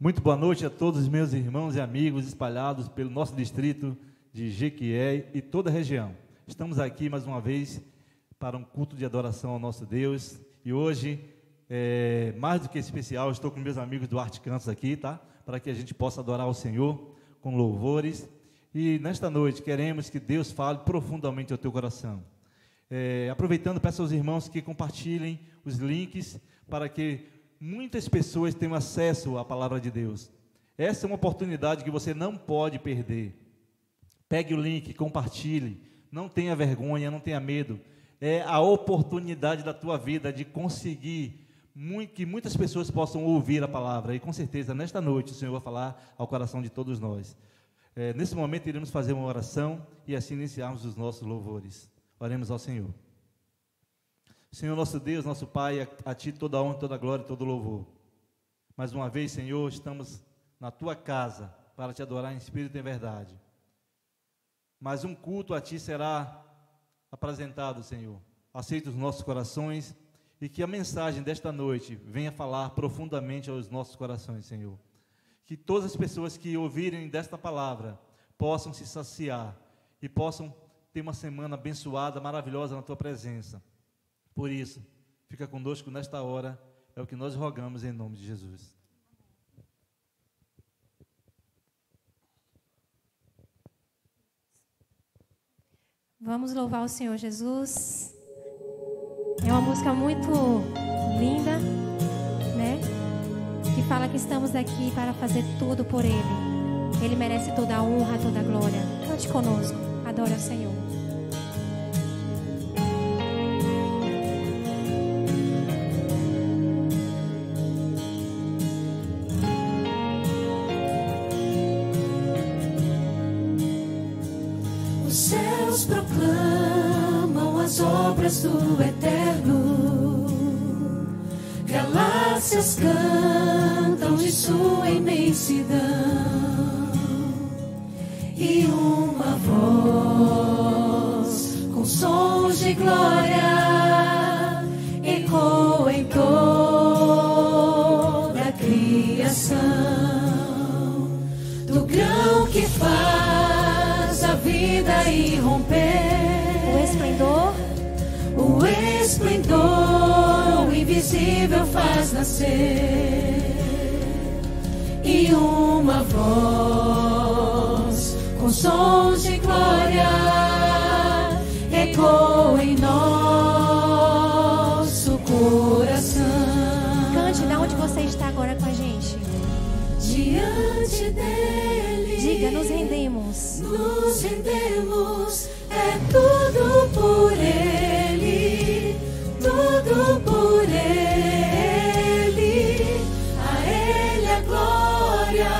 Muito boa noite a todos os meus irmãos e amigos espalhados pelo nosso distrito de Jequié e toda a região. Estamos aqui mais uma vez para um culto de adoração ao nosso Deus. E hoje, mais do que especial, estou com meus amigos do Arte Cantos aqui, tá? Para que a gente possa adorar ao Senhor com louvores. E nesta noite queremos que Deus fale profundamente ao teu coração. Aproveitando, peço aos irmãos que compartilhem os links para que muitas pessoas tenham acesso à palavra de Deus. Essa é uma oportunidade que você não pode perder. Pegue o link, compartilhe, não tenha vergonha, não tenha medo. É a oportunidade da tua vida de conseguir que muitas pessoas possam ouvir a palavra. E com certeza, nesta noite, o Senhor vai falar ao coração de todos nós. Nesse momento, iremos fazer uma oração e assim iniciarmos os nossos louvores. Oremos ao Senhor. Senhor, nosso Deus, nosso Pai, a Ti toda a honra, toda a glória e todo o louvor. Mais uma vez, Senhor, estamos na Tua casa para Te adorar em espírito e em verdade. Mas um culto a Ti será apresentado, Senhor. Aceita os nossos corações e que a mensagem desta noite venha falar profundamente aos nossos corações, Senhor. Que todas as pessoas que ouvirem desta palavra possam se saciar e possam ter uma semana abençoada, maravilhosa na Tua presença. Por isso, fica conosco nesta hora, é o que nós rogamos em nome de Jesus. Vamos louvar o Senhor Jesus. É uma música muito linda, né? Que fala que estamos aqui para fazer tudo por Ele. Ele merece toda a honra, toda a glória. Cante conosco, adore ao Senhor. Proclamam as obras do Eterno, galáxias cantam de sua imensidão, e uma voz com sons de glória ecoa em toda a criação, do grão que faz a vida irromper, o esplendor invisível faz nascer, e uma voz com sons de glória ecoa em nosso coração. Cante, da onde você está agora com a gente? Diante dele, diga, nos rendemos. Nos rendemos, é tudo por Ele, tudo por Ele. A Ele a glória,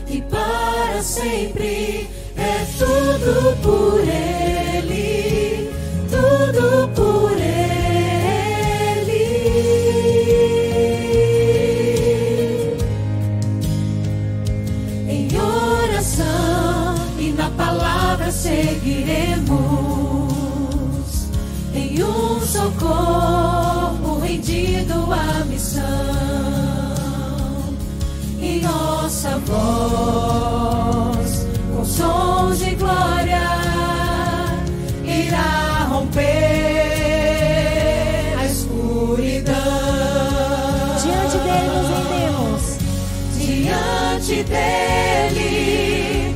e para sempre é tudo por Ele, tudo por Ele. Em oração e na palavra seguiremos, em um só corpo rendido à missão, e nossa voz com sons de glória irá romper a escuridão. Diante dele nos rendemos, diante dele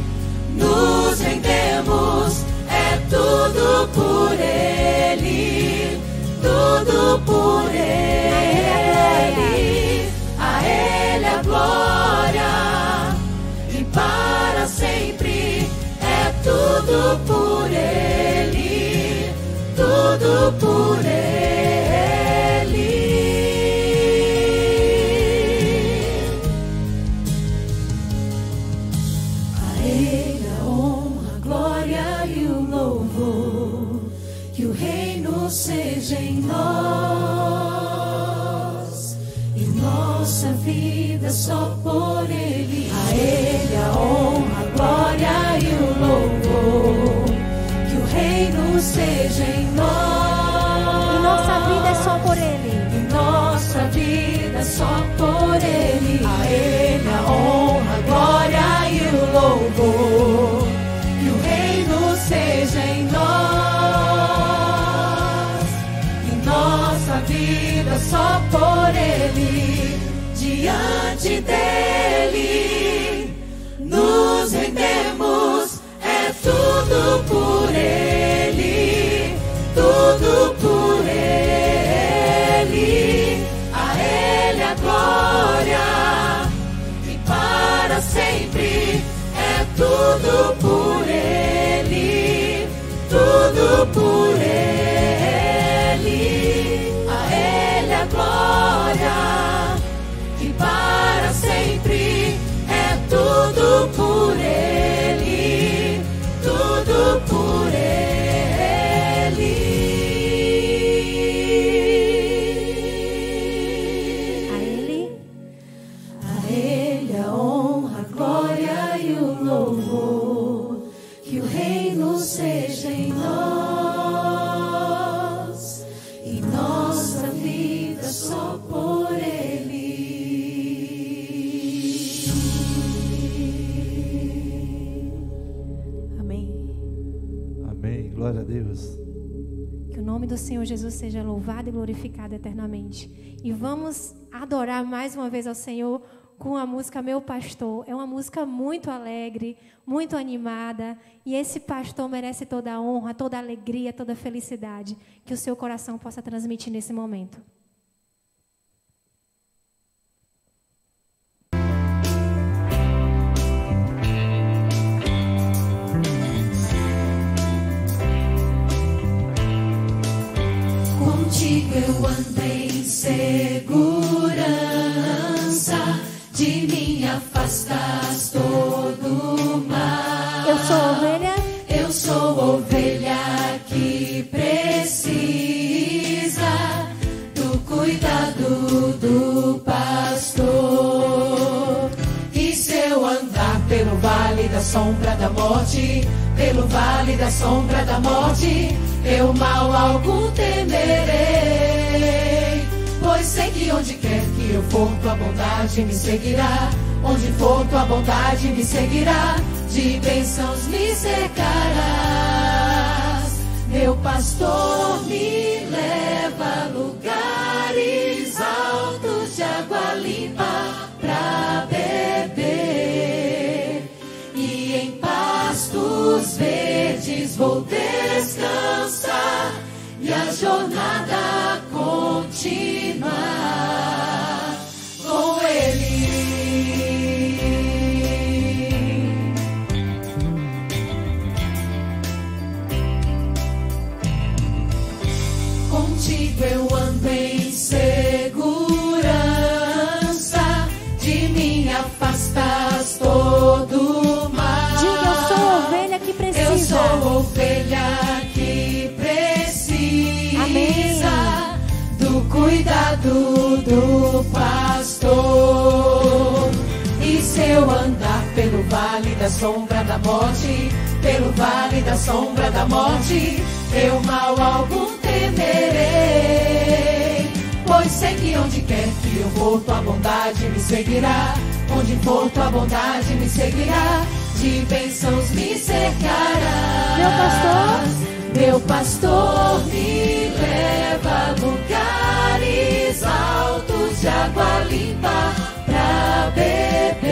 nos rendemos, é tudo por Ele, tudo por Ele. A Ele a glória, e para sempre é tudo por Ele, tudo por Ele. A Ele a honra, a glória e o louvor, que o reino seja em nós, e nossa vida só por Ele. A Ele a honra, a glória e o louvor, que o reino seja em nós, e nossa vida é só por Ele. E nossa vida só por Ele. A Ele por Ele, diante dEle nos rendemos, é tudo por Ele, tudo por Ele, a Ele a glória, e para sempre é tudo por Ele, tudo por Ele, a Ele a glória, e para sempre é tudo por Ele, tudo por Ele. A Ele a honra, a glória e o louvor, que o reino seja em nós e nossa vida só por Ele. Amém. Amém. Glória a Deus. Que o nome do Senhor Jesus seja louvado e glorificado eternamente. E vamos adorar mais uma vez ao Senhor com a música Meu Pastor. É uma música muito alegre, muito animada. E esse pastor merece toda a honra, toda a alegria, toda a felicidade que o seu coração possa transmitir nesse momento. Contigo eu andei em segurança, de mim afastas todo mal. Eu sou ovelha. Eu sou ovelha que precisa do cuidado do pastor. E se eu andar pelo vale da sombra da morte, pelo vale da sombra da morte, eu mal algum temerei, pois sei que onde quer que eu for, tua bondade me seguirá. Onde for, tua bondade me seguirá, de bênçãos me cercarás. Meu pastor me leva a lugares altos de água limpa pra beber, e em pastos verdes vou descansar, e a jornada continuar com Ele. Contigo eu ando em segurança, de mim afastas todo mal. Diga, eu sou ovelha que precisa. Eu sou ovelha que precisa. Amém. Do cuidado do pastor. E se eu andar pelo vale da sombra da morte, pelo vale da sombra da morte, eu mal algum temerei, pois sei que onde quer que eu for, tua bondade me seguirá. Onde for, tua bondade me seguirá, de bênçãos me cercará. Meu pastor, meu pastor me leva a lugares altos de água limpa pra beber,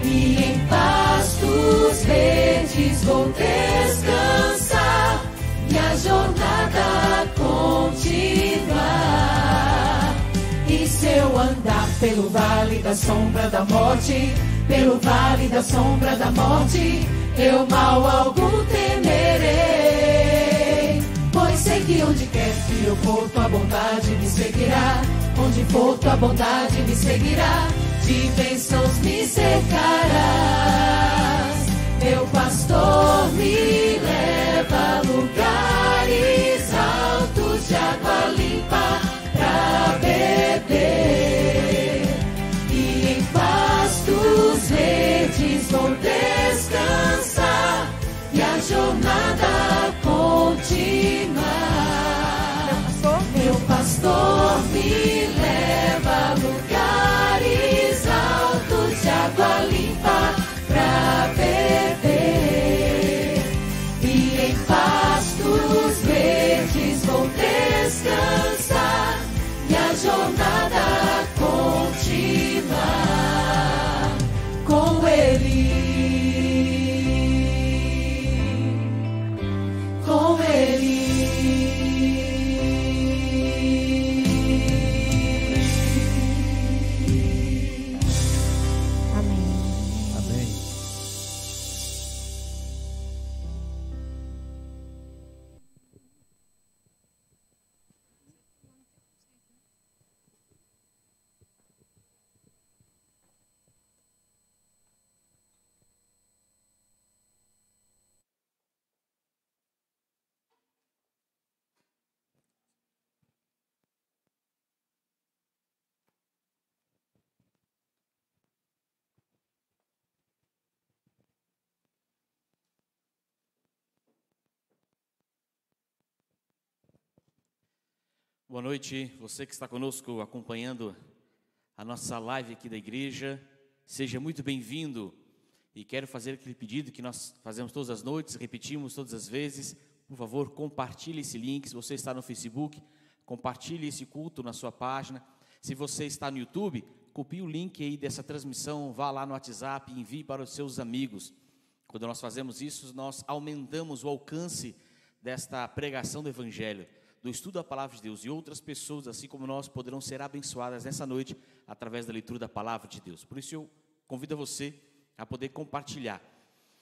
e em pastos verdes vou descansar, e a jornada continuar. E se eu andar pelo vale da sombra da morte, pelo vale da sombra da morte, eu mal algum temerei, pois sei que onde quer que eu for, tua bondade me seguirá. Onde for, tua bondade me seguirá, de bênçãos me cercarás. Meu pastor me leva a lugares altos de água limpa pra beber, e em pastos verdes vou descansar, e a jornada continuar. Meu pastor me leva a lugares altos de água limpa pra beber, e em pastos verdes vou descansar, e a Boa noite, você que está conosco acompanhando a nossa live aqui da igreja, seja muito bem-vindo. E quero fazer aquele pedido que nós fazemos todas as noites, repetimos todas as vezes. Por favor, compartilhe esse link. Se você está no Facebook, compartilhe esse culto na sua página. Se você está no YouTube, copie o link aí dessa transmissão, vá lá no WhatsApp e envie para os seus amigos. Quando nós fazemos isso, nós aumentamos o alcance desta pregação do Evangelho, do estudo da Palavra de Deus, e outras pessoas, assim como nós, poderão ser abençoadas nessa noite através da leitura da Palavra de Deus. Por isso eu convido você a poder compartilhar.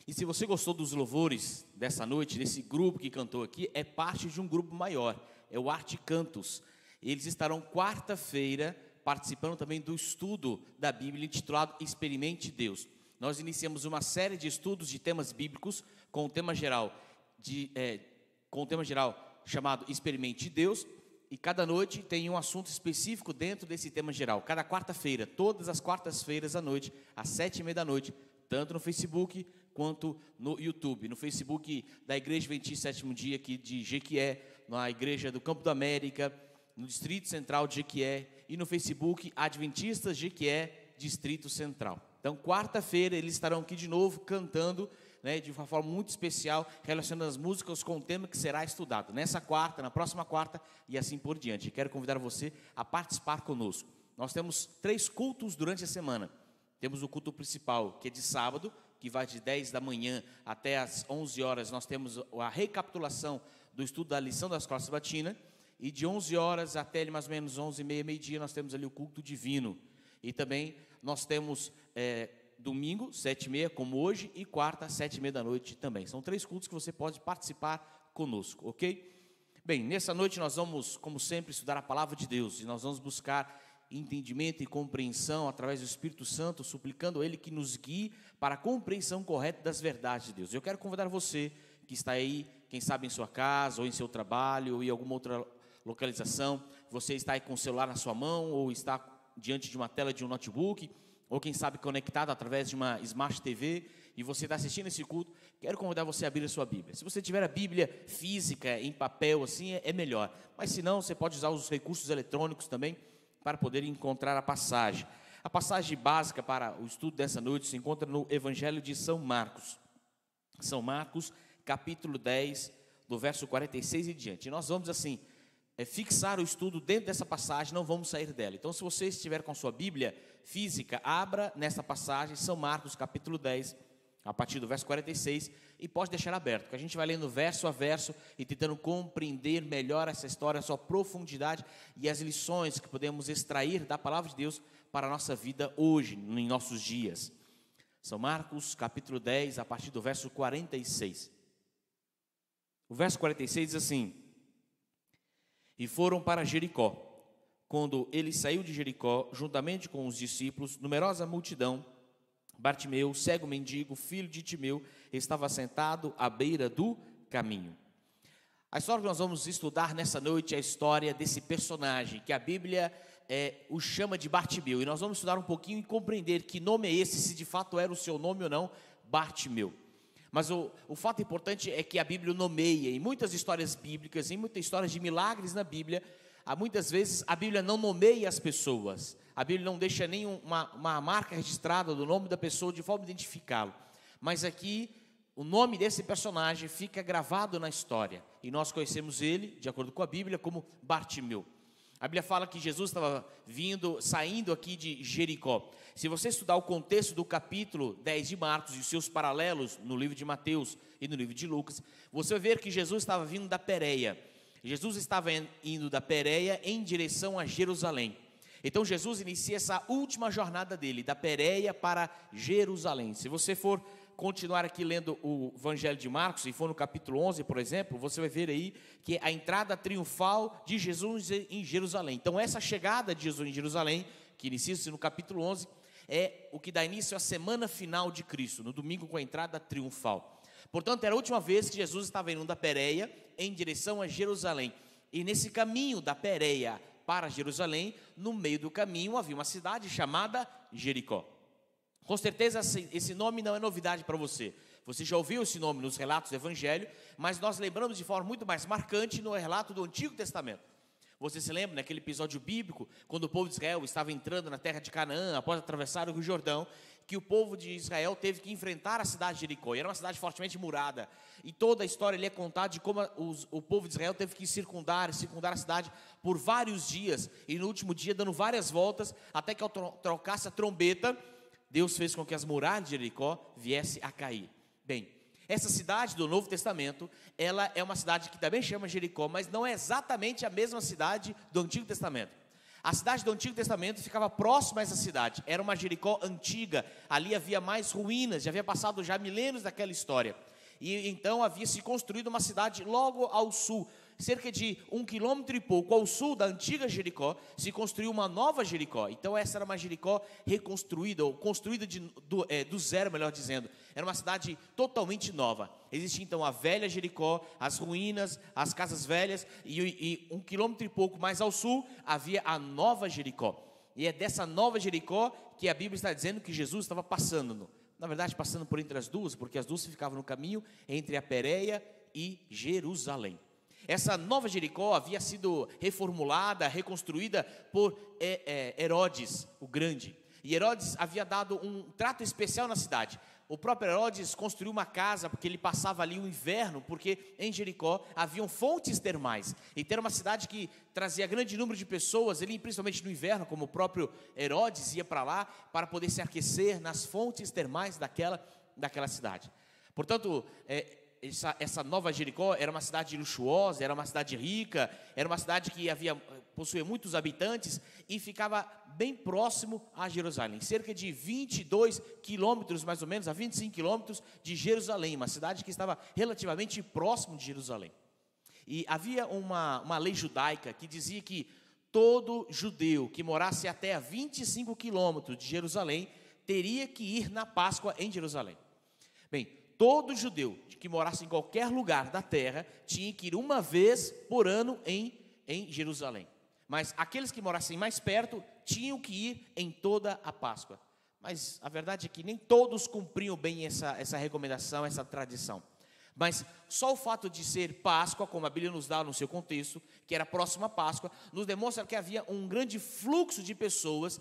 E se você gostou dos louvores dessa noite, desse grupo que cantou aqui, é parte de um grupo maior, é o Arte Cantos. Eles estarão quarta-feira participando também do estudo da Bíblia intitulado Experimente Deus. Nós iniciamos uma série de estudos de temas bíblicos com o tema geral chamado Experimente Deus, e cada noite tem um assunto específico dentro desse tema geral. Cada quarta-feira, todas as quartas-feiras à noite, às 7h30 da noite, tanto no Facebook quanto no YouTube. No Facebook da Igreja Adventista Sétimo Dia aqui de Jequié, na Igreja do Campo da América, no Distrito Central de Jequié, e no Facebook Adventistas Jequié, Distrito Central. Então, quarta-feira eles estarão aqui de novo cantando, né, de uma forma muito especial, relacionando as músicas com o tema que será estudado nessa quarta, na próxima quarta e assim por diante. Quero convidar você a participar conosco. Nós temos 3 cultos durante a semana. Temos o culto principal, que é de sábado, que vai de 10 da manhã até as 11 horas. Nós temos a recapitulação do estudo da lição da Escola Sabatina. E de 11 horas até mais ou menos 11h30, meio-dia, nós temos ali o culto divino. E também nós temos domingo, 7h30, como hoje, e quarta, 7h30 da noite também. São 3 cultos que você pode participar conosco, ok? Bem, nessa noite nós vamos, como sempre, estudar a Palavra de Deus. E nós vamos buscar entendimento e compreensão através do Espírito Santo, suplicando a Ele que nos guie para a compreensão correta das verdades de Deus. Eu quero convidar você que está aí, quem sabe em sua casa, ou em seu trabalho, ou em alguma outra localização, você está aí com o celular na sua mão, ou está diante de uma tela de um notebook, ou quem sabe conectado através de uma Smart TV, e você está assistindo esse culto, quero convidar você a abrir a sua Bíblia. Se você tiver a Bíblia física, em papel, assim, é melhor. Mas se não, você pode usar os recursos eletrônicos também, para poder encontrar a passagem. A passagem básica para o estudo dessa noite se encontra no Evangelho de São Marcos. São Marcos, capítulo 10, do verso 46 e diante. E nós vamos, assim, fixar o estudo dentro dessa passagem, não vamos sair dela. Então, se você estiver com a sua Bíblia física, abra nessa passagem, São Marcos, capítulo 10, a partir do verso 46, e pode deixar aberto, porque a gente vai lendo verso a verso e tentando compreender melhor essa história, a sua profundidade e as lições que podemos extrair da Palavra de Deus para a nossa vida hoje, em nossos dias. São Marcos, capítulo 10, a partir do verso 46. O verso 46 diz assim: E foram para Jericó. Quando ele saiu de Jericó, juntamente com os discípulos, numerosa multidão, Bartimeu, cego mendigo, filho de Timeu, estava sentado à beira do caminho. A história que nós vamos estudar nessa noite é a história desse personagem, que a Bíblia o chama de Bartimeu. E nós vamos estudar um pouquinho e compreender que nome é esse, se de fato era o seu nome ou não, Bartimeu. Mas o fato importante é que a Bíblia o nomeia. Em muitas histórias bíblicas, em muitas histórias de milagres na Bíblia, muitas vezes a Bíblia não nomeia as pessoas. A Bíblia não deixa nenhuma marca registrada do nome da pessoa de forma a identificá-lo. Mas aqui, o nome desse personagem fica gravado na história. E nós conhecemos ele, de acordo com a Bíblia, como Bartimeu. A Bíblia fala que Jesus estava saindo aqui de Jericó. Se você estudar o contexto do capítulo 10 de Marcos e os seus paralelos no livro de Mateus e no livro de Lucas, você vai ver que Jesus estava vindo da Pérea. Jesus estava indo da Pérea em direção a Jerusalém. Então Jesus inicia essa última jornada dele, da Pérea para Jerusalém. Se você for continuar aqui lendo o Evangelho de Marcos, e for no capítulo 11, por exemplo, você vai ver aí que a entrada triunfal de Jesus em Jerusalém. Então essa chegada de Jesus em Jerusalém, que inicia-se no capítulo 11, é o que dá início à semana final de Cristo, no domingo com a entrada triunfal. Portanto, era a última vez que Jesus estava indo da Pérea em direção a Jerusalém. E nesse caminho da Pérea para Jerusalém, no meio do caminho havia uma cidade chamada Jericó. Com certeza esse nome não é novidade para você. Você já ouviu esse nome nos relatos do Evangelho, mas nós lembramos de forma muito mais marcante no relato do Antigo Testamento. Você se lembra naquele episódio bíblico, quando o povo de Israel estava entrando na terra de Canaã, após atravessar o Rio Jordão, que o povo de Israel teve que enfrentar a cidade de Jericó, e era uma cidade fortemente murada, e toda a história ali é contada de como o povo de Israel teve que circundar a cidade por vários dias, e no último dia dando várias voltas, até que ao trocasse a trombeta, Deus fez com que as muralhas de Jericó viessem a cair. Bem, essa cidade do Novo Testamento, ela é uma cidade que também chama Jericó, mas não é exatamente a mesma cidade do Antigo Testamento. A cidade do Antigo Testamento ficava próxima a essa cidade, era uma Jericó antiga, ali havia mais ruínas, já havia passado já milênios daquela história. E então havia se construído uma cidade logo ao sul, cerca de 1 quilômetro e pouco ao sul da antiga Jericó, se construiu uma nova Jericó. Então essa era uma Jericó reconstruída, ou construída do zero, melhor dizendo. Era uma cidade totalmente nova. Existia então a velha Jericó, as ruínas, as casas velhas, e 1 quilômetro e pouco mais ao sul havia a nova Jericó. E é dessa nova Jericó que a Bíblia está dizendo que Jesus estava passando. Na verdade, passando por entre as duas, porque as duas ficavam no caminho entre a Pérea e Jerusalém. Essa nova Jericó havia sido reformulada, reconstruída por Herodes, o Grande. E Herodes havia dado um trato especial na cidade. O próprio Herodes construiu uma casa, porque ele passava ali o inverno, porque em Jericó haviam fontes termais. Então era uma cidade que trazia grande número de pessoas, ele, principalmente no inverno, como o próprio Herodes ia para lá, para poder se aquecer nas fontes termais daquela cidade. Portanto, essa nova Jericó era uma cidade luxuosa, era uma cidade rica, era uma cidade que possuía muitos habitantes e ficava bem próximo a Jerusalém, cerca de 22 quilômetros, mais ou menos, a 25 quilômetros de Jerusalém, uma cidade que estava relativamente próximo de Jerusalém. E havia uma lei judaica que dizia que todo judeu que morasse até a 25 quilômetros de Jerusalém teria que ir na Páscoa em Jerusalém. Bem, todo judeu que morasse em qualquer lugar da terra tinha que ir uma vez por ano em Jerusalém. Mas aqueles que morassem mais perto tinham que ir em toda a Páscoa. Mas a verdade é que nem todos cumpriam bem essa recomendação, essa tradição. Mas só o fato de ser Páscoa, como a Bíblia nos dá no seu contexto, que era próxima à Páscoa, nos demonstra que havia um grande fluxo de pessoas,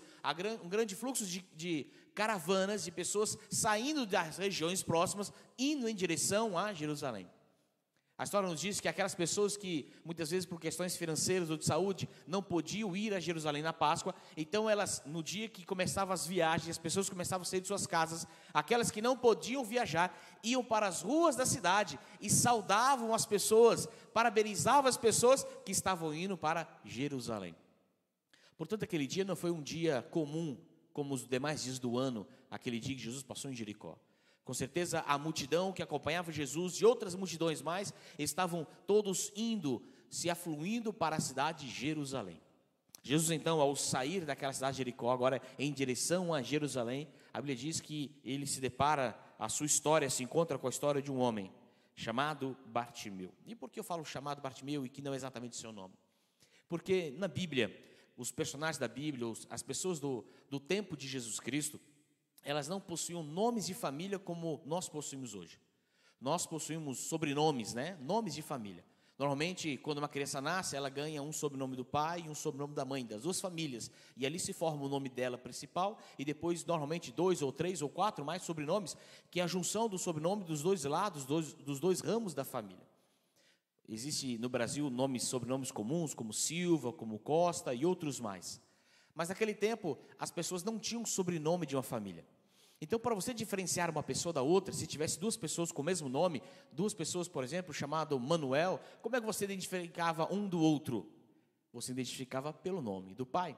um grande fluxo de caravanas de pessoas saindo das regiões próximas, indo em direção a Jerusalém. A história nos diz que aquelas pessoas que, muitas vezes por questões financeiras ou de saúde, não podiam ir a Jerusalém na Páscoa, então elas, no dia que começavam as viagens, as pessoas começavam a sair de suas casas, aquelas que não podiam viajar, iam para as ruas da cidade e saudavam as pessoas, parabenizavam as pessoas que estavam indo para Jerusalém. Portanto, aquele dia não foi um dia comum, como os demais dias do ano, aquele dia que Jesus passou em Jericó. Com certeza a multidão que acompanhava Jesus e outras multidões mais estavam todos se afluindo para a cidade de Jerusalém. Jesus então, ao sair daquela cidade de Jericó, agora em direção a Jerusalém, a Bíblia diz que ele se depara, a sua história se encontra com a história de um homem chamado Bartimeu. E por que eu falo chamado Bartimeu e que não é exatamente o seu nome? Porque na Bíblia, os personagens da Bíblia, as pessoas do tempo de Jesus Cristo, elas não possuíam nomes de família como nós possuímos hoje. Nós possuímos sobrenomes, né? Nomes de família. Normalmente, quando uma criança nasce, ela ganha um sobrenome do pai e um sobrenome da mãe, das duas famílias. E ali se forma o nome dela principal e depois, normalmente, 2 ou 3 ou 4 mais sobrenomes, que é a junção do sobrenome dos dois lados, dos dois ramos da família. Existe no Brasil sobrenomes comuns, como Silva, como Costa e outros mais. Mas naquele tempo, as pessoas não tinham sobrenome de uma família. Então, para você diferenciar uma pessoa da outra, se tivesse duas pessoas com o mesmo nome, duas pessoas, por exemplo, chamado Manuel, como é que você identificava um do outro? Você identificava pelo nome do pai.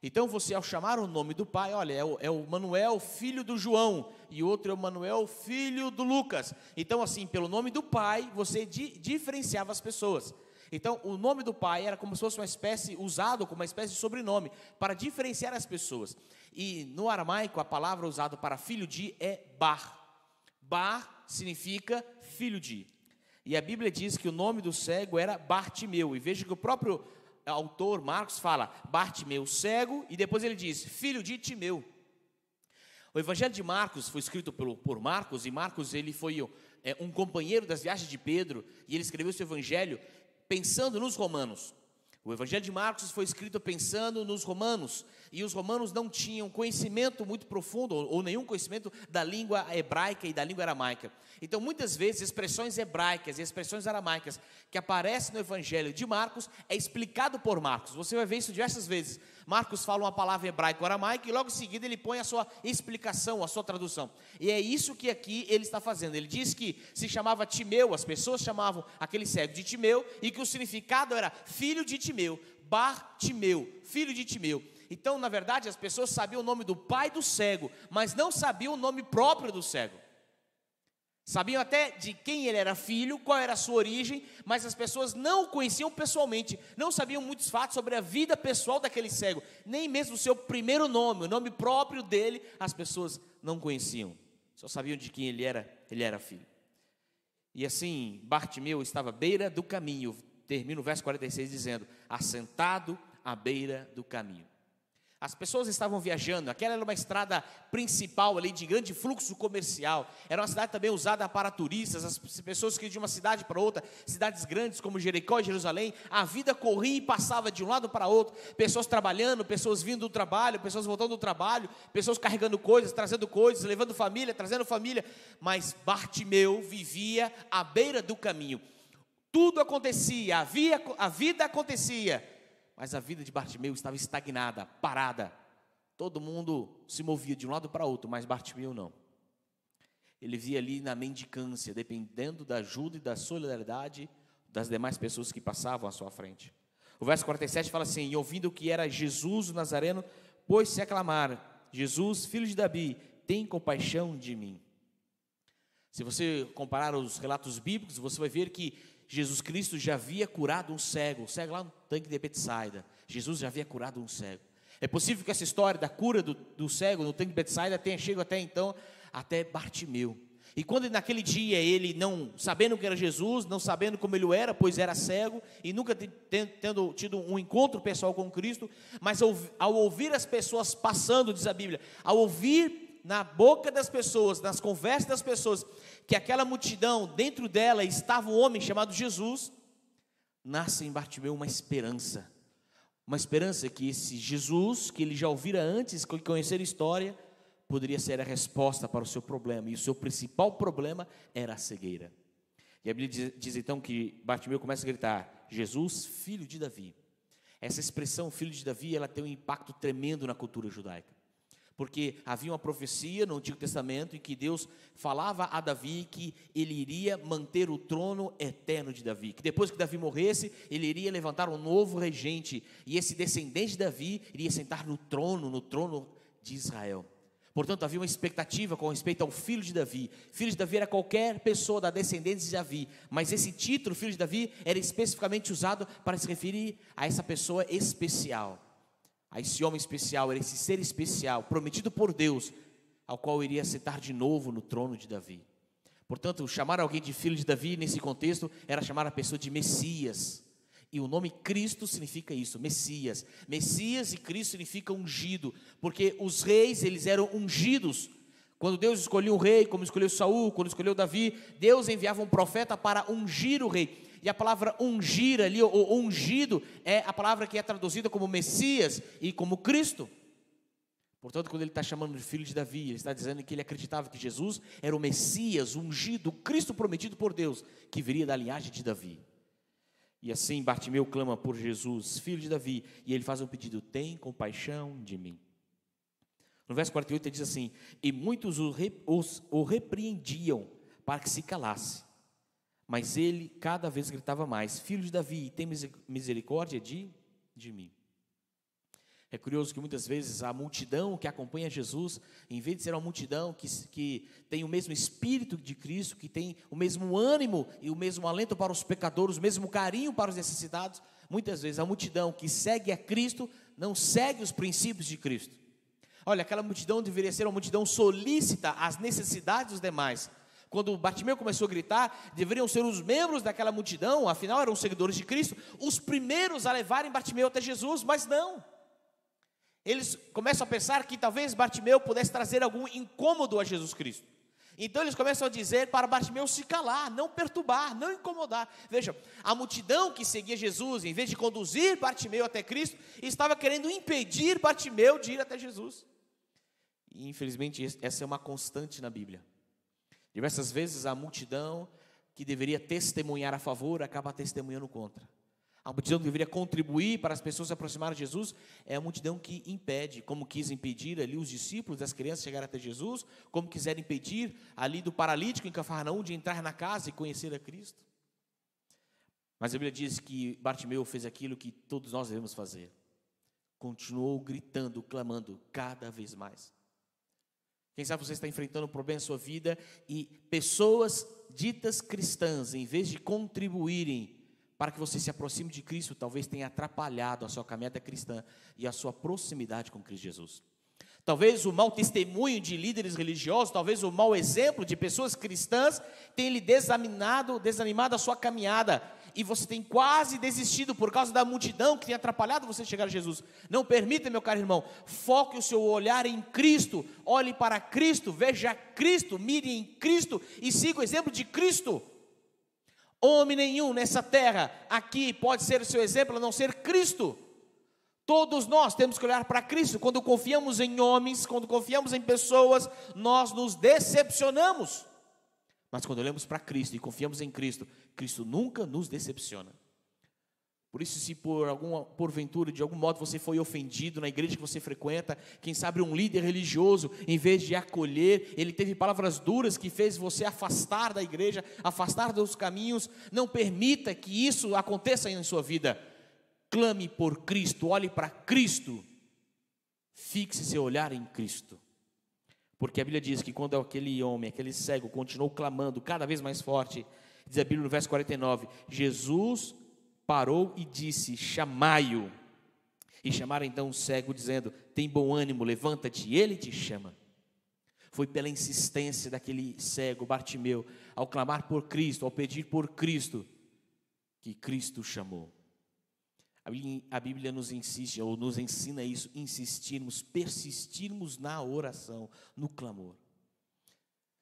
Então, você ao chamar o nome do pai, olha, é o Manuel, filho do João, e outro é o Manuel, filho do Lucas. Então, assim, pelo nome do pai, você diferenciava as pessoas. Então, o nome do pai era como se fosse usado como uma espécie de sobrenome, para diferenciar as pessoas. E no aramaico, a palavra usada para filho de é Bar. Bar significa filho de. E a Bíblia diz que o nome do cego era Bartimeu. E veja que o próprio autor, Marcos, fala Bartimeu, cego, e depois ele diz, filho de Timeu. O Evangelho de Marcos foi escrito por Marcos, e Marcos ele foi um companheiro das viagens de Pedro, e ele escreveu seu Evangelho pensando nos romanos. O Evangelho de Marcos foi escrito pensando nos romanos, e os romanos não tinham conhecimento muito profundo, ou nenhum conhecimento da língua hebraica e da língua aramaica. Então, muitas vezes, expressões hebraicas e expressões aramaicas que aparecem no Evangelho de Marcos, é explicado por Marcos. Você vai ver isso diversas vezes. Marcos fala uma palavra hebraica ou aramaica, e logo em seguida ele põe a sua explicação, a sua tradução. E é isso que aqui ele está fazendo. Ele diz que se chamava Timeu, as pessoas chamavam aquele cego de Timeu, e que o significado era filho de Timeu, Bartimeu, filho de Timeu. Então, na verdade, as pessoas sabiam o nome do pai do cego, mas não sabiam o nome próprio do cego. Sabiam até de quem ele era filho, qual era a sua origem, mas as pessoas não o conheciam pessoalmente, não sabiam muitos fatos sobre a vida pessoal daquele cego, nem mesmo o seu primeiro nome, o nome próprio dele, as pessoas não conheciam, só sabiam de quem ele era filho. E assim, Bartimeu estava à beira do caminho, termina o verso 46 dizendo, assentado à beira do caminho. As pessoas estavam viajando, aquela era uma estrada principal ali de grande fluxo comercial, era uma cidade também usada para turistas, as pessoas que iam de uma cidade para outra, cidades grandes como Jericó e Jerusalém, a vida corria e passava de um lado para outro, pessoas trabalhando, pessoas vindo do trabalho, pessoas voltando do trabalho, pessoas carregando coisas, trazendo coisas, levando família, trazendo família, mas Bartimeu vivia à beira do caminho, tudo acontecia, a vida acontecia, mas a vida de Bartimeu estava estagnada, parada. Todo mundo se movia de um lado para outro, mas Bartimeu não. Ele via ali na mendicância, dependendo da ajuda e da solidariedade das demais pessoas que passavam à sua frente. O verso 47 fala assim, e ouvindo que era Jesus o Nazareno, pôs-se a clamar, Jesus, filho de Davi, tem compaixão de mim. Se você comparar os relatos bíblicos, você vai ver que Jesus Cristo já havia curado um cego lá no tanque de Betsaida. Jesus já havia curado um cego. É possível que essa história da cura do cego no tanque de Betsaida tenha chegado até então, até Bartimeu. E quando naquele dia ele, não sabendo que era Jesus, não sabendo como ele era, pois era cego, e nunca tendo tido um encontro pessoal com Cristo, mas ao ouvir as pessoas passando, diz a Bíblia, ao ouvir na boca das pessoas, nas conversas das pessoas, que aquela multidão, dentro dela estava um homem chamado Jesus, nasce em Bartimeu uma esperança que esse Jesus, que ele já ouvira antes, que conhecer a história, poderia ser a resposta para o seu problema, e o seu principal problema era a cegueira. E a Bíblia diz então que Bartimeu começa a gritar, Jesus, filho de Davi. Essa expressão, filho de Davi, ela tem um impacto tremendo na cultura judaica. Porque havia uma profecia no Antigo Testamento em que Deus falava a Davi que ele iria manter o trono eterno de Davi, que depois que Davi morresse, ele iria levantar um novo regente, e esse descendente de Davi iria sentar no trono de Israel. Portanto, havia uma expectativa com respeito ao filho de Davi. Filho de Davi era qualquer pessoa da descendência de Davi, mas esse título, filho de Davi, era especificamente usado para se referir a essa pessoa especial, a esse homem especial, a esse ser especial, prometido por Deus, ao qual iria sentar de novo no trono de Davi. Portanto, chamar alguém de filho de Davi, nesse contexto, era chamar a pessoa de Messias. E o nome Cristo significa isso, Messias. Messias e Cristo significa ungido, porque os reis, eles eram ungidos. Quando Deus escolheu um rei, como escolheu Saul, quando escolheu Davi, Deus enviava um profeta para ungir o rei. E a palavra ungir ali, ou ungido, é a palavra que é traduzida como Messias e como Cristo. Portanto, quando ele está chamando de filho de Davi, ele está dizendo que ele acreditava que Jesus era o Messias, ungido, o Cristo prometido por Deus, que viria da linhagem de Davi. E assim Bartimeu clama por Jesus, filho de Davi, e ele faz um pedido, tem compaixão de mim. No verso 48 ele diz assim, e muitos o repreendiam para que se calasse. Mas ele cada vez gritava mais, filho de Davi, tem misericórdia de mim. É curioso que muitas vezes a multidão que acompanha Jesus, em vez de ser uma multidão que tem o mesmo espírito de Cristo, que tem o mesmo ânimo e o mesmo alento para os pecadores, o mesmo carinho para os necessitados, muitas vezes a multidão que segue a Cristo não segue os princípios de Cristo. Olha, aquela multidão deveria ser uma multidão solícita às necessidades dos demais. Quando Bartimeu começou a gritar, deveriam ser os membros daquela multidão, afinal eram seguidores de Cristo, os primeiros a levarem Bartimeu até Jesus, mas não. Eles começam a pensar que talvez Bartimeu pudesse trazer algum incômodo a Jesus Cristo. Então eles começam a dizer para Bartimeu se calar, não perturbar, não incomodar. Veja, a multidão que seguia Jesus, em vez de conduzir Bartimeu até Cristo, estava querendo impedir Bartimeu de ir até Jesus. E infelizmente essa é uma constante na Bíblia. Diversas vezes a multidão que deveria testemunhar a favor acaba testemunhando contra. A multidão que deveria contribuir para as pessoas se aproximarem de Jesus é a multidão que impede, como quis impedir ali os discípulos, as crianças chegarem até Jesus, como quiseram impedir ali do paralítico em Cafarnaum de entrar na casa e conhecer a Cristo. Mas a Bíblia diz que Bartimeu fez aquilo que todos nós devemos fazer. Continuou gritando, clamando cada vez mais. Quem sabe você está enfrentando um problema na sua vida e pessoas ditas cristãs, em vez de contribuírem para que você se aproxime de Cristo, talvez tenha atrapalhado a sua caminhada cristã e a sua proximidade com Cristo Jesus. Talvez o mau testemunho de líderes religiosos, talvez o mau exemplo de pessoas cristãs tenha lhe desanimado a sua caminhada, e você tem quase desistido por causa da multidão que tem atrapalhado você chegar a Jesus. Não permita, meu caro irmão, foque o seu olhar em Cristo, olhe para Cristo, veja Cristo, mire em Cristo e siga o exemplo de Cristo. Homem nenhum nessa terra aqui pode ser o seu exemplo a não ser Cristo. Todos nós temos que olhar para Cristo. Quando confiamos em homens, quando confiamos em pessoas, nós nos decepcionamos. Mas quando olhamos para Cristo e confiamos em Cristo, Cristo nunca nos decepciona. Por isso, se porventura, de algum modo você foi ofendido na igreja que você frequenta, quem sabe um líder religioso, em vez de acolher, ele teve palavras duras que fez você afastar da igreja, afastar dos caminhos, não permita que isso aconteça em sua vida. Clame por Cristo, olhe para Cristo, fixe seu olhar em Cristo. Porque a Bíblia diz que quando aquele homem, aquele cego, continuou clamando cada vez mais forte, diz a Bíblia no verso 49, Jesus parou e disse, chamai-o. E chamaram então o cego, dizendo, tem bom ânimo, levanta-te, ele te chama. Foi pela insistência daquele cego, Bartimeu, ao clamar por Cristo, ao pedir por Cristo, que Cristo chamou. A Bíblia nos insiste, ou nos ensina isso, insistirmos, persistirmos na oração, no clamor.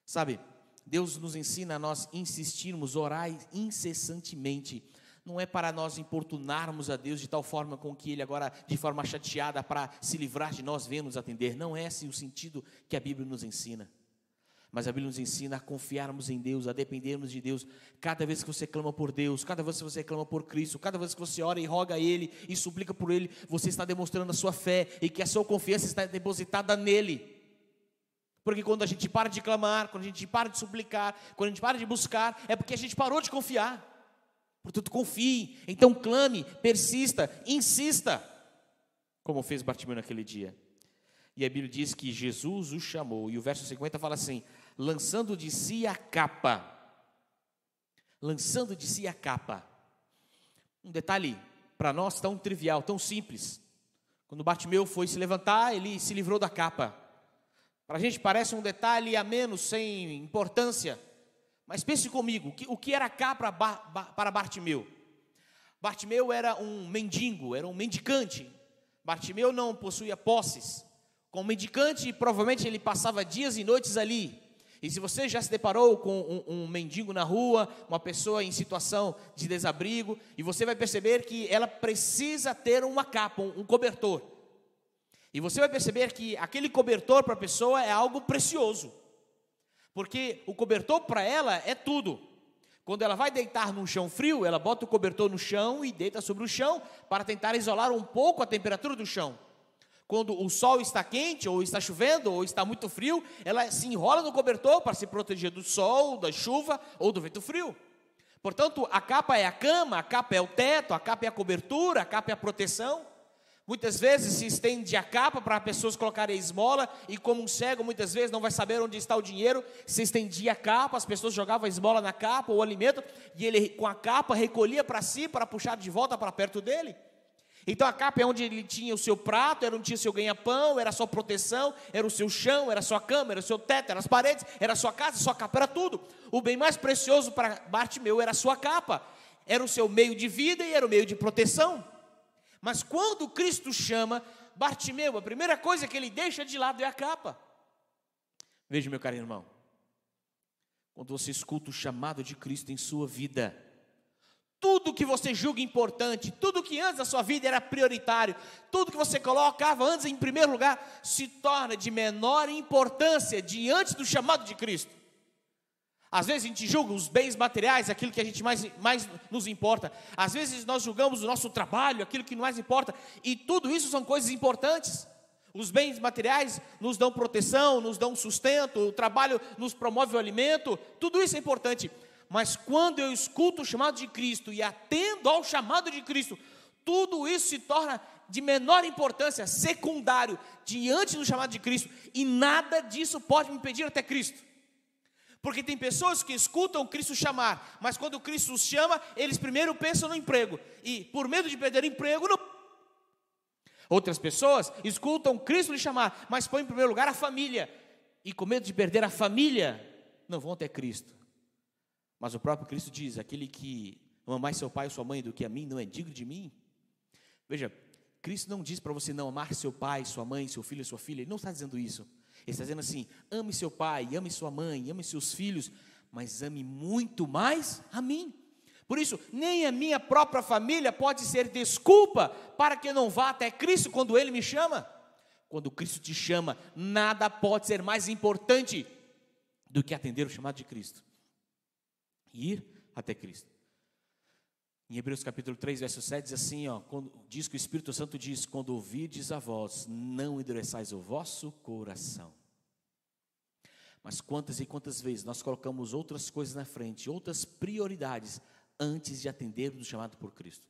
Sabe, Deus nos ensina a nós insistirmos, orar incessantemente. Não é para nós importunarmos a Deus de tal forma com que Ele agora, de forma chateada, para se livrar de nós, venha nos atender. Não é esse o sentido que a Bíblia nos ensina. Mas a Bíblia nos ensina a confiarmos em Deus, a dependermos de Deus. Cada vez que você clama por Deus, cada vez que você clama por Cristo, cada vez que você ora e roga a Ele e suplica por Ele, você está demonstrando a sua fé e que a sua confiança está depositada nele. Porque quando a gente para de clamar, quando a gente para de suplicar, quando a gente para de buscar, é porque a gente parou de confiar. Portanto, confie, então clame, persista, insista, como fez Bartimeu naquele dia. E a Bíblia diz que Jesus o chamou, e o verso 50 fala assim, lançando de si a capa. Lançando de si a capa. Um detalhe para nós tão trivial, tão simples. Quando Bartimeu foi se levantar, ele se livrou da capa. Para a gente parece um detalhe a menos, sem importância. Mas pense comigo, o que era a capa para Bartimeu? Bartimeu era um mendigo, era um mendicante. Bartimeu não possuía posses. Como mendicante, provavelmente ele passava dias e noites ali. E se você já se deparou com um mendigo na rua, uma pessoa em situação de desabrigo, e você vai perceber que ela precisa ter uma capa, um cobertor. E você vai perceber que aquele cobertor para a pessoa é algo precioso. Porque o cobertor para ela é tudo. Quando ela vai deitar num chão frio, ela bota o cobertor no chão e deita sobre o chão para tentar isolar um pouco a temperatura do chão. Quando o sol está quente, ou está chovendo, ou está muito frio, ela se enrola no cobertor para se proteger do sol, da chuva ou do vento frio. Portanto, a capa é a cama, a capa é o teto, a capa é a cobertura, a capa é a proteção. Muitas vezes se estende a capa para pessoas colocarem a esmola, e como um cego muitas vezes não vai saber onde está o dinheiro, se estendia a capa, as pessoas jogavam a esmola na capa, ou o alimento, e ele com a capa recolhia para si, para puxar de volta para perto dele. Então a capa é onde ele tinha o seu prato, era onde tinha o seu ganha-pão, era a sua proteção, era o seu chão, era a sua cama, era o seu teto, eram as paredes, era a sua casa, a sua capa era tudo. O bem mais precioso para Bartimeu era a sua capa, era o seu meio de vida e era o meio de proteção. Mas quando Cristo chama Bartimeu, a primeira coisa que ele deixa de lado é a capa. Veja, meu caro irmão, quando você escuta o chamado de Cristo em sua vida. Tudo que você julga importante, tudo que antes da sua vida era prioritário, tudo que você colocava antes em primeiro lugar, se torna de menor importância diante do chamado de Cristo. Às vezes a gente julga os bens materiais, aquilo que a gente mais nos importa. Às vezes nós julgamos o nosso trabalho, aquilo que mais importa. E tudo isso são coisas importantes. Os bens materiais nos dão proteção, nos dão sustento, o trabalho nos promove o alimento, tudo isso é importante. Mas quando eu escuto o chamado de Cristo e atendo ao chamado de Cristo, tudo isso se torna de menor importância, secundário, diante do chamado de Cristo. E nada disso pode me impedir até Cristo. Porque tem pessoas que escutam Cristo chamar, mas quando Cristo os chama, eles primeiro pensam no emprego. E por medo de perder o emprego, não. Outras pessoas escutam Cristo lhe chamar, mas põem em primeiro lugar a família. E com medo de perder a família, não vão até Cristo. Mas o próprio Cristo diz: aquele que ama mais seu pai ou sua mãe do que a mim, não é digno de mim. Veja, Cristo não diz para você não amar seu pai, sua mãe, seu filho e sua filha. Ele não está dizendo isso. Ele está dizendo assim: ame seu pai, ame sua mãe, ame seus filhos, mas ame muito mais a mim. Por isso, nem a minha própria família pode ser desculpa para que eu não vá até Cristo quando Ele me chama. Quando Cristo te chama, nada pode ser mais importante do que atender o chamado de Cristo. Ir até Cristo. Em Hebreus capítulo 3, verso 7, diz assim, diz que o Espírito Santo diz: quando ouvirdes a voz, não endureçais o vosso coração. Mas quantas e quantas vezes nós colocamos outras coisas na frente, outras prioridades, antes de atender o chamado por Cristo.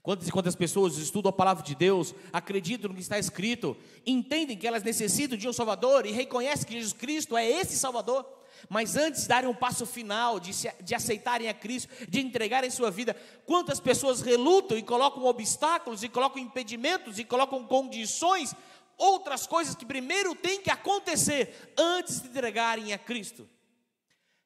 Quantas e quantas pessoas estudam a palavra de Deus, acreditam no que está escrito, entendem que elas necessitam de um Salvador e reconhecem que Jesus Cristo é esse Salvador, mas antes de darem um passo final, de aceitarem a Cristo, de entregarem sua vida, quantas pessoas relutam e colocam obstáculos, e colocam impedimentos, e colocam condições, outras coisas que primeiro tem que acontecer antes de entregarem a Cristo.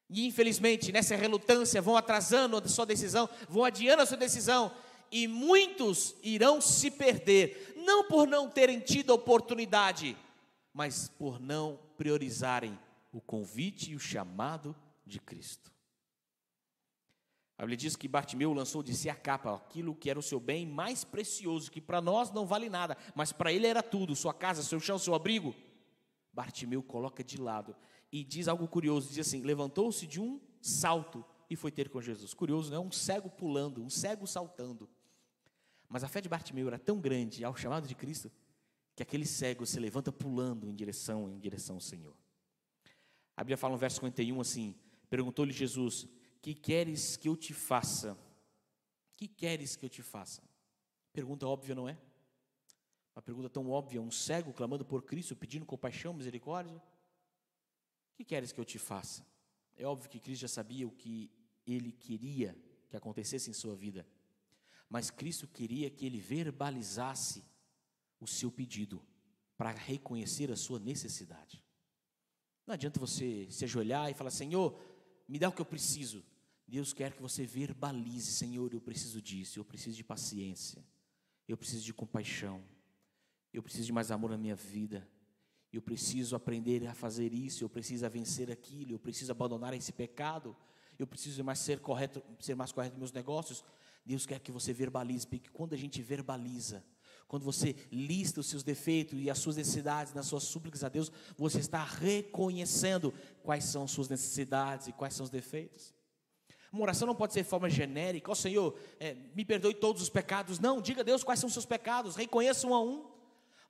E infelizmente nessa relutância vão atrasando a sua decisão, vão adiando a sua decisão, e muitos irão se perder, não por não terem tido a oportunidade, mas por não priorizarem o convite e o chamado de Cristo. A Bíblia diz que Bartimeu lançou de si a capa, aquilo que era o seu bem mais precioso, que para nós não vale nada, mas para ele era tudo, sua casa, seu chão, seu abrigo. Bartimeu coloca de lado e diz algo curioso, diz assim: levantou-se de um salto e foi ter com Jesus. Curioso, não é um cego pulando, um cego saltando. Mas a fé de Bartimeu era tão grande ao chamado de Cristo, que aquele cego se levanta pulando em direção ao Senhor. A Bíblia fala no verso 51 assim: perguntou-lhe Jesus: que queres que eu te faça? Que queres que eu te faça? Pergunta óbvia, não é? Uma pergunta tão óbvia, um cego clamando por Cristo, pedindo compaixão, misericórdia. Que queres que eu te faça? É óbvio que Cristo já sabia o que ele queria que acontecesse em sua vida, mas Cristo queria que ele verbalizasse o seu pedido, para reconhecer a sua necessidade. Não adianta você se ajoelhar e falar: Senhor, me dá o que eu preciso. Deus quer que você verbalize: Senhor, eu preciso disso, eu preciso de paciência, eu preciso de compaixão, eu preciso de mais amor na minha vida, eu preciso aprender a fazer isso, eu preciso vencer aquilo, eu preciso abandonar esse pecado, eu preciso ser mais correto nos meus negócios. Deus quer que você verbalize, porque quando a gente verbaliza, quando você lista os seus defeitos e as suas necessidades nas suas súplicas a Deus, você está reconhecendo quais são as suas necessidades e quais são os defeitos. Uma oração não pode ser de forma genérica: Senhor, me perdoe todos os pecados. Não, diga a Deus quais são os seus pecados, reconheça um a um.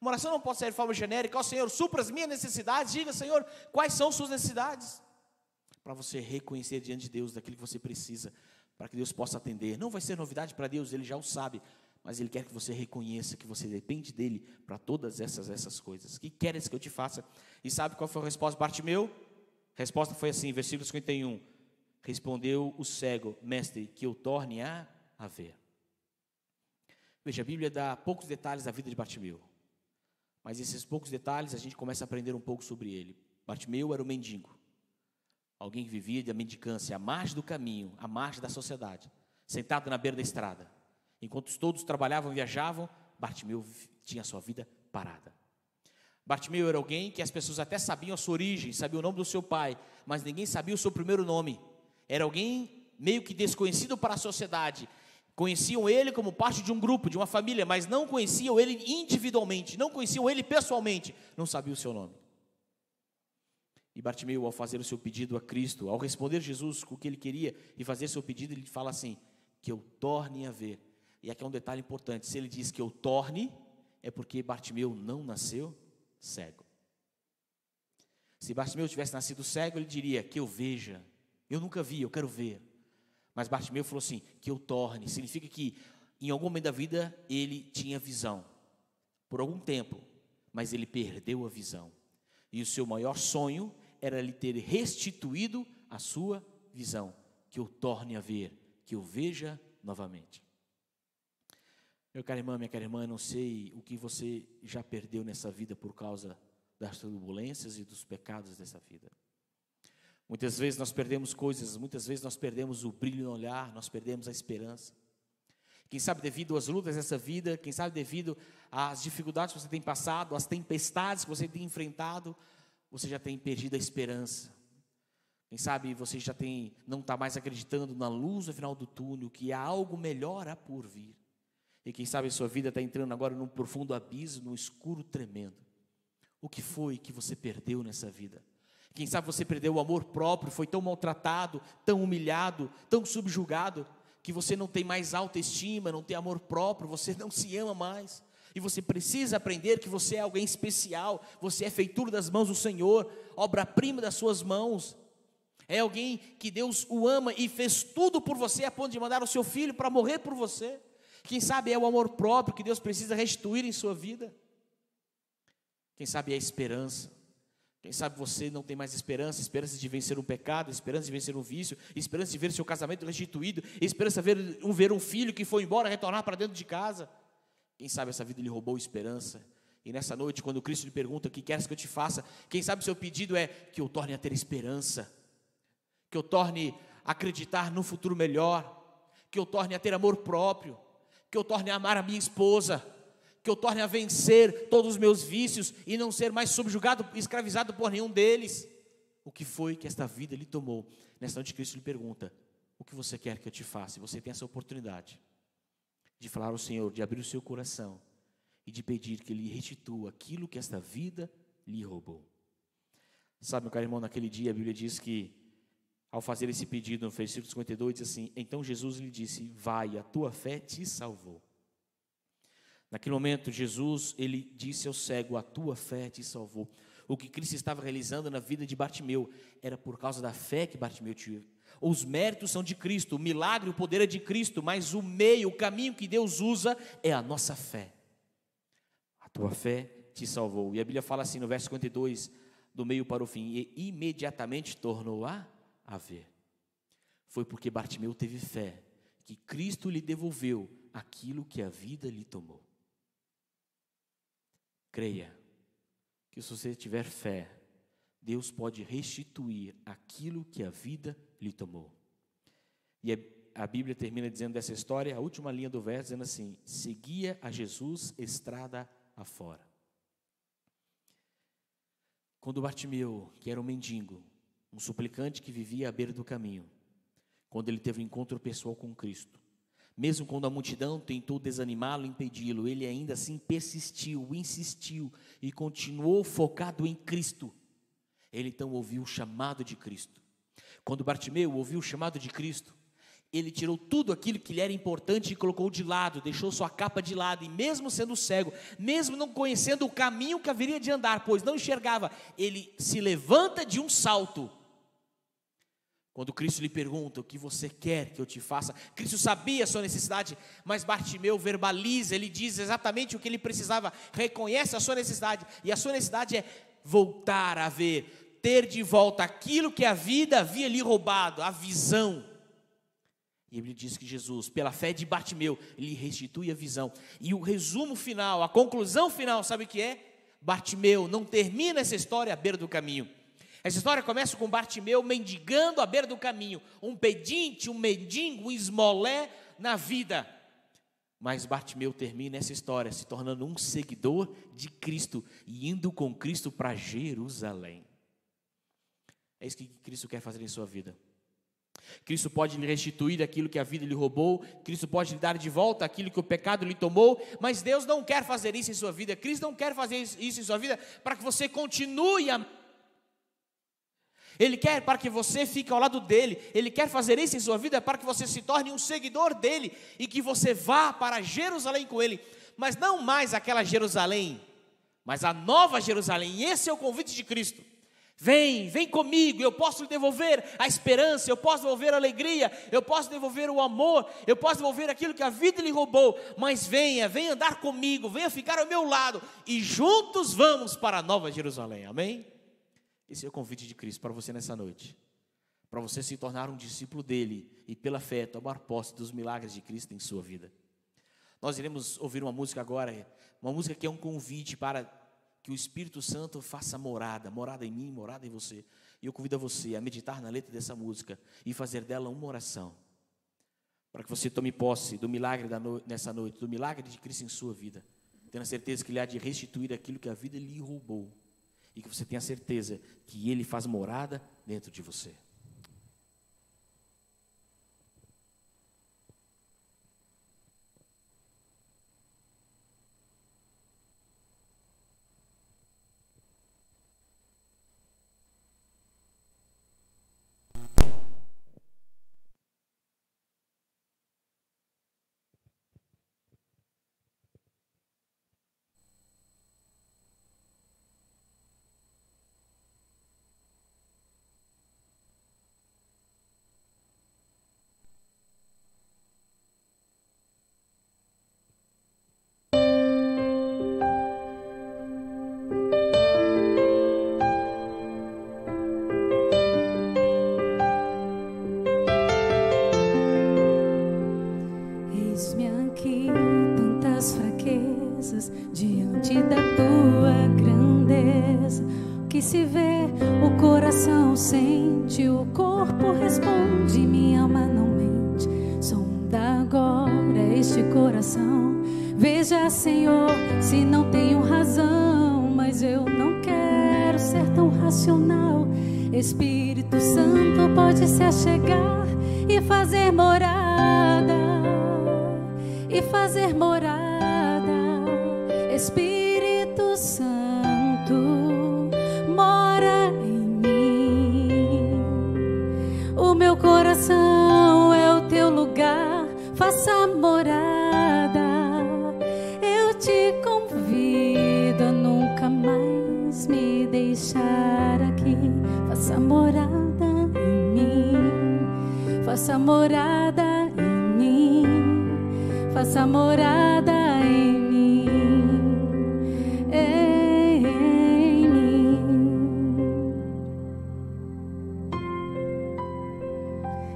Uma oração não pode ser de forma genérica: Senhor, supra as minhas necessidades. Diga: Senhor, quais são as suas necessidades, para você reconhecer diante de Deus daquilo que você precisa, para que Deus possa atender. Não vai ser novidade para Deus, Ele já o sabe, mas Ele quer que você reconheça que você depende dEle para todas essas coisas. Que queres que eu te faça? E sabe qual foi a resposta de Bartimeu? A resposta foi assim, versículo 51. Respondeu o cego: mestre, que eu torne a ver. Veja, a Bíblia dá poucos detalhes da vida de Bartimeu, mas esses poucos detalhes a gente começa a aprender um pouco sobre ele. Bartimeu era um mendigo, alguém que vivia da mendicância, à margem do caminho, à margem da sociedade, sentado na beira da estrada. Enquanto todos trabalhavam e viajavam, Bartimeu tinha a sua vida parada. Bartimeu era alguém que as pessoas até sabiam a sua origem, sabiam o nome do seu pai, mas ninguém sabia o seu primeiro nome. Era alguém meio que desconhecido para a sociedade. Conheciam ele como parte de um grupo, de uma família, mas não conheciam ele individualmente, não conheciam ele pessoalmente, não sabiam o seu nome. E Bartimeu, ao fazer o seu pedido a Cristo, ao responder Jesus com o que ele queria e fazer seu pedido, ele fala assim: que eu torne a ver. E aqui é um detalhe importante: se ele diz que eu torne, é porque Bartimeu não nasceu cego. Se Bartimeu tivesse nascido cego, ele diria: que eu veja. Eu nunca vi, eu quero ver. Mas Bartimeu falou assim: que eu torne. Significa que em algum momento da vida ele tinha visão, por algum tempo, mas ele perdeu a visão. E o seu maior sonho era lhe ter restituído a sua visão. Que eu torne a ver, que eu veja novamente. Meu caro irmão, minha cara irmã, eu não sei o que você já perdeu nessa vida por causa das turbulências e dos pecados dessa vida. Muitas vezes nós perdemos coisas, muitas vezes nós perdemos o brilho no olhar, nós perdemos a esperança. Quem sabe devido às lutas dessa vida, quem sabe devido às dificuldades que você tem passado, às tempestades que você tem enfrentado, você já tem perdido a esperança. Quem sabe você já não está mais acreditando na luz no final do túnel, que há algo melhor a por vir. E quem sabe a sua vida está entrando agora num profundo abismo, num escuro tremendo. O que foi que você perdeu nessa vida? Quem sabe você perdeu o amor próprio, foi tão maltratado, tão humilhado, tão subjugado, que você não tem mais autoestima, não tem amor próprio, você não se ama mais. E você precisa aprender que você é alguém especial, você é feitura das mãos do Senhor, obra-prima das suas mãos. É alguém que Deus o ama e fez tudo por você, a ponto de mandar o seu filho para morrer por você. Quem sabe é o amor próprio que Deus precisa restituir em sua vida. Quem sabe é a esperança. Quem sabe você não tem mais esperança, esperança de vencer um pecado, esperança de vencer um vício, esperança de ver seu casamento restituído, esperança de ver um filho que foi embora, retornar para dentro de casa. Quem sabe essa vida lhe roubou esperança. E nessa noite, quando Cristo lhe pergunta: o que queres que eu te faça? Quem sabe o seu pedido é que eu torne a ter esperança, que eu torne a acreditar num futuro melhor, que eu torne a ter amor próprio, que eu torne a amar a minha esposa, que eu torne a vencer todos os meus vícios e não ser mais subjugado, escravizado por nenhum deles. O que foi que esta vida lhe tomou? Nesta noite Cristo lhe pergunta: o que você quer que eu te faça? E você tem essa oportunidade de falar ao Senhor, de abrir o seu coração e de pedir que Ele restitua aquilo que esta vida lhe roubou. Sabe, meu caro irmão, naquele dia a Bíblia diz que, ao fazer esse pedido, no versículo 52, diz assim: então Jesus lhe disse: vai, a tua fé te salvou. Naquele momento, Jesus, ele disse ao cego: a tua fé te salvou. O que Cristo estava realizando na vida de Bartimeu era por causa da fé que Bartimeu tinha. Os méritos são de Cristo, o milagre, o poder é de Cristo, mas o meio, o caminho que Deus usa é a nossa fé. A tua fé te salvou. E a Bíblia fala assim no verso 52, do meio para o fim: e imediatamente tornou a ver. Foi porque Bartimeu teve fé que Cristo lhe devolveu aquilo que a vida lhe tomou. Creia que se você tiver fé, Deus pode restituir aquilo que a vida lhe tomou. E a Bíblia termina dizendo dessa história, a última linha do verso, dizendo assim: seguia a Jesus estrada afora. Quando Bartimeu, que era um mendigo, um suplicante que vivia à beira do caminho, quando ele teve um encontro pessoal com Cristo, mesmo quando a multidão tentou desanimá-lo, impedi-lo, ele ainda assim persistiu, insistiu e continuou focado em Cristo. Ele então ouviu o chamado de Cristo. Quando Bartimeu ouviu o chamado de Cristo, ele tirou tudo aquilo que lhe era importante e colocou de lado, deixou sua capa de lado, e mesmo sendo cego, mesmo não conhecendo o caminho que haveria de andar, pois não enxergava, ele se levanta de um salto. Quando Cristo lhe pergunta: o que você quer que eu te faça? Cristo sabia a sua necessidade, mas Bartimeu verbaliza, ele diz exatamente o que ele precisava, reconhece a sua necessidade, e a sua necessidade é voltar a ver, ter de volta aquilo que a vida havia lhe roubado, a visão. E ele diz que Jesus, pela fé de Bartimeu, lhe restitui a visão. E o resumo final, a conclusão final, sabe o que é? Bartimeu não termina essa história à beira do caminho. Essa história começa com Bartimeu mendigando à beira do caminho, um pedinte, um mendigo, um esmolé na vida. Mas Bartimeu termina essa história se tornando um seguidor de Cristo e indo com Cristo para Jerusalém. É isso que Cristo quer fazer em sua vida. Cristo pode lhe restituir aquilo que a vida lhe roubou, Cristo pode lhe dar de volta aquilo que o pecado lhe tomou, mas Deus não quer fazer isso em sua vida. Cristo não quer fazer isso em sua vida para que você continue a... Ele quer para que você fique ao lado dele. Ele quer fazer isso em sua vida para que você se torne um seguidor dele e que você vá para Jerusalém com ele, mas não mais aquela Jerusalém, mas a nova Jerusalém. E esse é o convite de Cristo. Vem comigo, eu posso lhe devolver a esperança, eu posso devolver a alegria, eu posso devolver o amor, eu posso devolver aquilo que a vida lhe roubou, mas venha andar comigo, venha ficar ao meu lado, e juntos vamos para a nova Jerusalém, amém? Esse é o convite de Cristo para você nessa noite, para você se tornar um discípulo dele, e pela fé tomar posse dos milagres de Cristo em sua vida. Nós iremos ouvir uma música agora, uma música que é um convite para que o Espírito Santo faça morada em mim, morada em você. E eu convido a você a meditar na letra dessa música e fazer dela uma oração, para que você tome posse do milagre nessa noite, do milagre de Cristo em sua vida, tendo a certeza que Ele há de restituir aquilo que a vida lhe roubou, e que você tenha certeza que Ele faz morada dentro de você. Diante da tua grandeza, o que se vê, o coração sente, o corpo responde, minha alma não mente. Sonda agora este coração, veja, Senhor, se não tenho razão, mas eu não quero ser tão racional. Espírito Santo pode se achegar e fazer morada, e fazer morada. Espírito Santo, mora em mim. O meu coração é o teu lugar, faça morada. Eu te convido a nunca mais me deixar aqui. Faça morada em mim, faça morada em mim, faça morada em mim.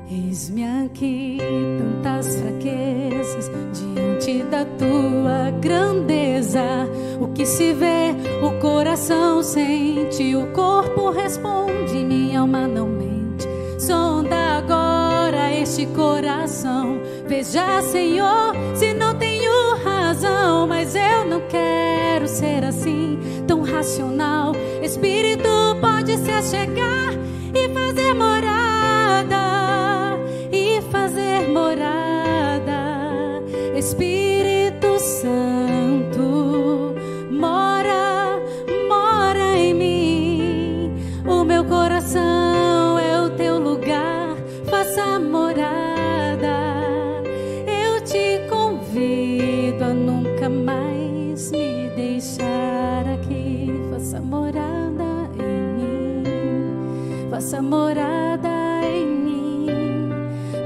Eis-me aqui, tantas fraquezas, diante da tua grandeza. O que se vê, o coração sente, o corpo responde, minha alma não mente. Sonda agora este coração, veja, Senhor, se não tenho razão, mas eu não quero ser assim, tão racional. Espírito pode se achegar e fazer morada, e fazer morada. Espírito Santo, mora em mim. O meu coração é o teu lugar, faça morada. Eu te convido a nunca mais me deixar aqui. Faça morada em mim, faça morada em mim,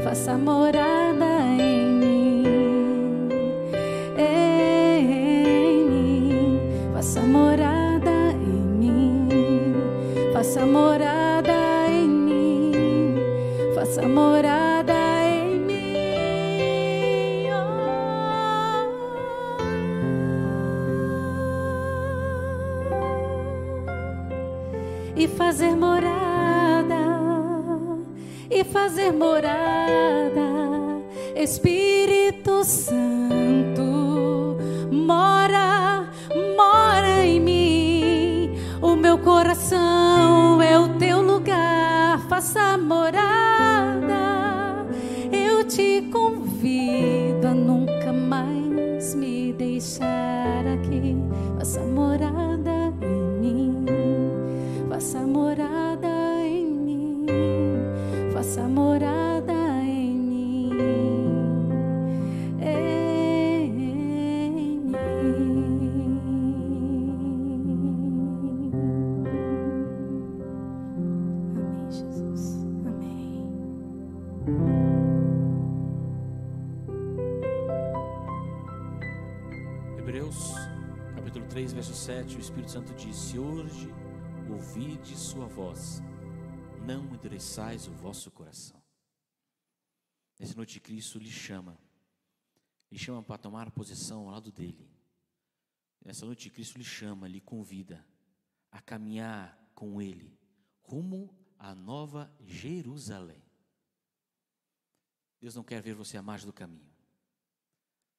faça morada em mim, faça morada em mim, faça morada em mim, faça morada em mim, e fazer morada, e fazer morada. Espírito Santo, faça morada. Eu te convido a nunca mais me deixar aqui. Faça morada em mim, faça morada em mim, faça morada em mim, em mim. Amém, Jesus. Amém. Hebreus, capítulo 3, verso 7, o Espírito Santo diz: se hoje ouvides sua voz, não endureçais o vosso coração. Nessa noite Cristo lhe chama para tomar posição ao lado dele. Nessa noite Cristo lhe chama, lhe convida a caminhar com ele, rumo à nova Jerusalém. Deus não quer ver você à margem do caminho.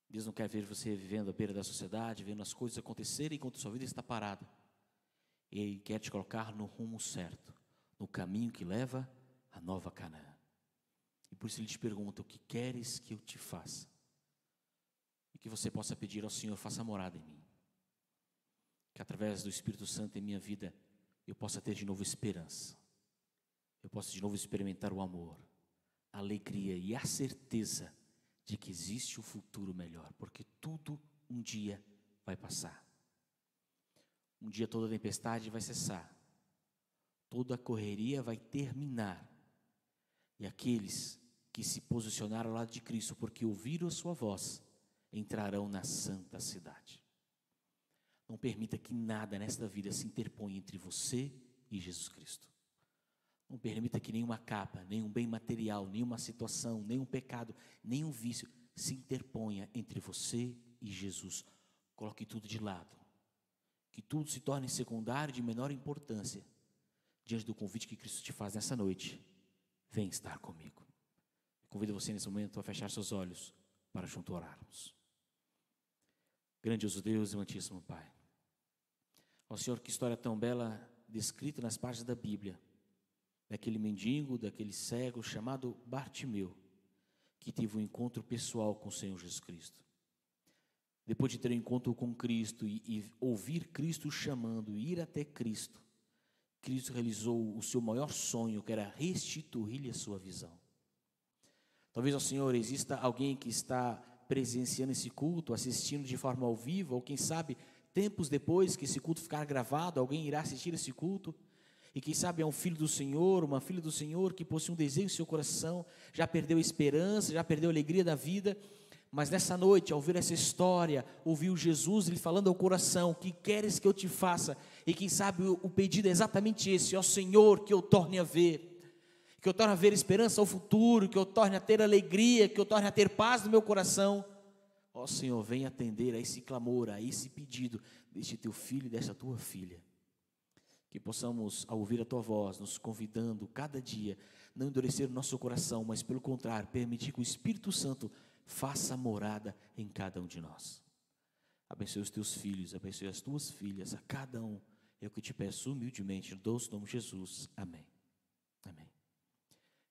Deus não quer ver você vivendo à beira da sociedade, vendo as coisas acontecerem enquanto sua vida está parada. Ele quer te colocar no rumo certo, no caminho que leva à nova Canaã. E por isso Ele te pergunta: o que queres que eu te faça? E que você possa pedir ao Senhor: faça morada em mim. Que através do Espírito Santo em minha vida eu possa ter de novo esperança. Eu possa de novo experimentar o amor, a alegria e a certeza de que existe um futuro melhor, porque tudo um dia vai passar. Um dia toda tempestade vai cessar, toda a correria vai terminar, e aqueles que se posicionaram ao lado de Cristo, porque ouviram a sua voz, entrarão na santa cidade. Não permita que nada nesta vida se interponha entre você e Jesus Cristo. Não permita que nenhuma capa, nenhum bem material, nenhuma situação, nenhum pecado, nenhum vício se interponha entre você e Jesus. Coloque tudo de lado. Que tudo se torne secundário, de menor importância, diante do convite que Cristo te faz nessa noite. Vem estar comigo. Eu convido você nesse momento a fechar seus olhos para junto orarmos. Grandioso Deus e amantíssimo Pai, ó Senhor, que história tão bela descrita nas páginas da Bíblia, daquele mendigo, daquele cego chamado Bartimeu, que teve um encontro pessoal com o Senhor Jesus Cristo. Depois de ter um encontro com Cristo e ouvir Cristo chamando, ir até Cristo, Cristo realizou o seu maior sonho, que era restituir-lhe a sua visão. Talvez, ó Senhor, exista alguém que está presenciando esse culto, assistindo de forma ao vivo, ou quem sabe, tempos depois que esse culto ficar gravado, alguém irá assistir esse culto, e quem sabe é um filho do Senhor, uma filha do Senhor, que possui um desejo em seu coração, já perdeu a esperança, já perdeu a alegria da vida, mas nessa noite, ao ouvir essa história, ouviu Jesus lhe falando ao coração: o que queres que eu te faça? E quem sabe o pedido é exatamente esse: ó Senhor, que eu torne a ver, que eu torne a ver esperança ao futuro, que eu torne a ter alegria, que eu torne a ter paz no meu coração. Ó Senhor, vem atender a esse clamor, a esse pedido deste teu filho e desta tua filha. Que possamos, ao ouvir a tua voz, nos convidando cada dia, não endurecer o nosso coração, mas pelo contrário, permitir que o Espírito Santo faça morada em cada um de nós. Abençoe os teus filhos, abençoe as tuas filhas, a cada um. Eu que te peço humildemente, no doce nome de Jesus. Amém. Amém.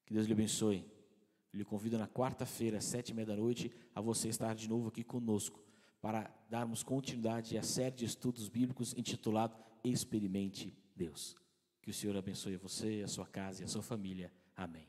Que Deus lhe abençoe. Eu lhe convido na quarta-feira, às 7h30, a você estar de novo aqui conosco, para darmos continuidade à série de estudos bíblicos intitulado Experimente Deus. Que o Senhor abençoe a você, a sua casa e a sua família. Amém.